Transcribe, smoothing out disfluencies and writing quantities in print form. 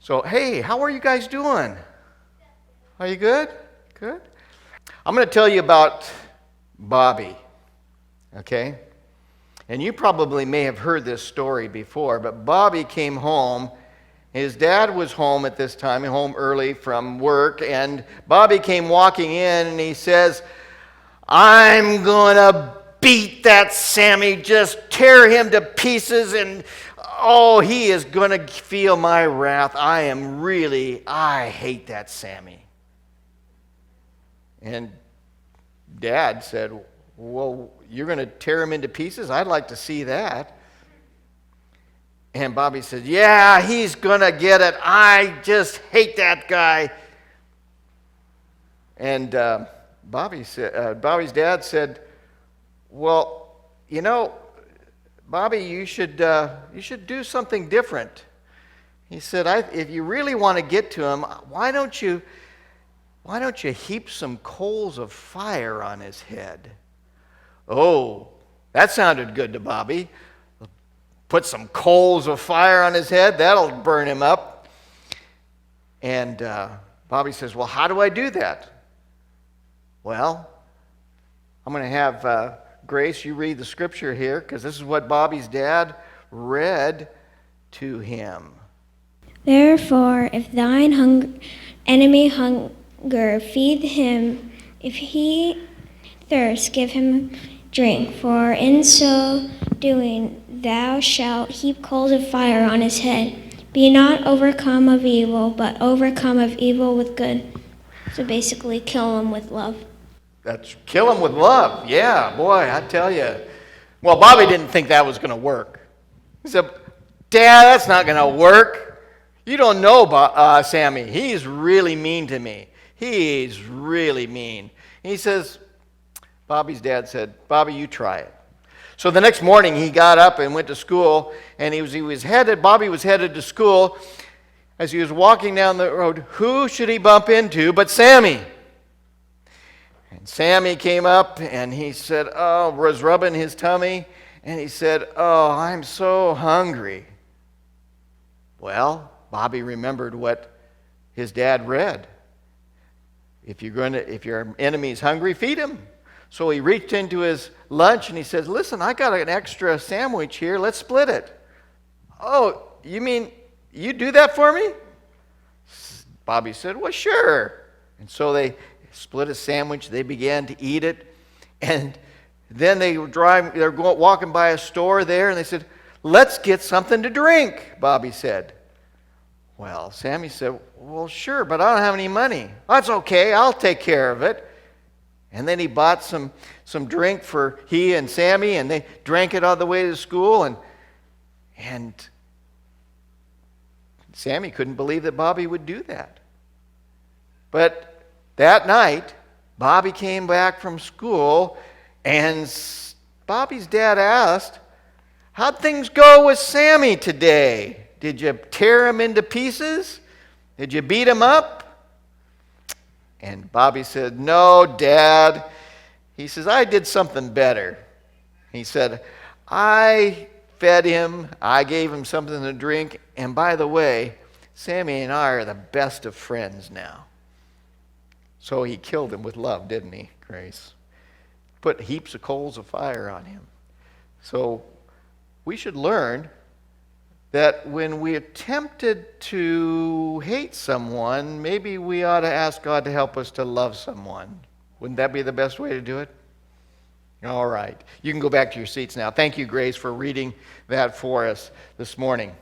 So, hey, how are you guys doing? Are you good? Good. I'm going to tell you about Bobby, okay? And you probably may have heard this story before, but Bobby came home. His dad was home at this time, home early from work, and Bobby came walking in and he says, I'm going to beat that Sammy, just tear him to pieces, and oh, he is going to feel my wrath. I hate that Sammy. And Dad said, well, you're going to tear him into pieces? I'd like to see that. And Bobby said, yeah, he's going to get it. I just hate that guy. And Bobby's dad said, well, you know, Bobby, you should do something different. He said, if you really want to get to him, why don't you heap some coals of fire on his head? Oh, that sounded good to Bobby. Put some coals of fire on his head, that'll burn him up. And Bobby says, well, how do I do that? Well, I'm going to have Grace, you read the scripture here, because this is what Bobby's dad read to him. Therefore, if thine enemy hunger, feed him. If he thirst, give him drink. For in so doing, thou shalt heap coals of fire on his head. Be not overcome of evil, but overcome of evil with good. So basically, kill him with love. That's kill him with love. Yeah, boy, I tell you. Well, Bobby didn't think that was going to work. He said, Dad, that's not going to work. You don't know Sammy. He's really mean to me. He's really mean. He says, Bobby's dad said, Bobby, you try it. So the next morning he got up and went to school, and Bobby was headed to school. As he was walking down the road, who should he bump into but Sammy? And Sammy came up and he said, was rubbing his tummy, and he said, oh, I'm so hungry. Well, Bobby remembered what his dad read. If your enemy's hungry, feed him. So he reached into his lunch and he says, listen, I got an extra sandwich here. Let's split it. Oh, you mean you do that for me? Bobby said, well, sure. And so they split a sandwich. They began to eat it. And then they're walking by a store there, and they said, let's get something to drink, Bobby said. Well, Sammy said, well, sure, but I don't have any money. That's okay. I'll take care of it. And then he bought some drink for he and Sammy, and they drank it on the way to school. And Sammy couldn't believe that Bobby would do that. But that night, Bobby came back from school, and Bobby's dad asked, how'd things go with Sammy today? Did you tear him into pieces? Did you beat him up? And Bobby said, no, Dad. He says, I did something better. He said, I fed him, I gave him something to drink, and by the way, Sammy and I are the best of friends now. So he killed him with love, didn't he, Grace? Put heaps of coals of fire on him. So we should learn that when we are tempted to hate someone, maybe we ought to ask God to help us to love someone. Wouldn't that be the best way to do it? All right. You can go back to your seats now. Thank you, Grace, for reading that for us this morning.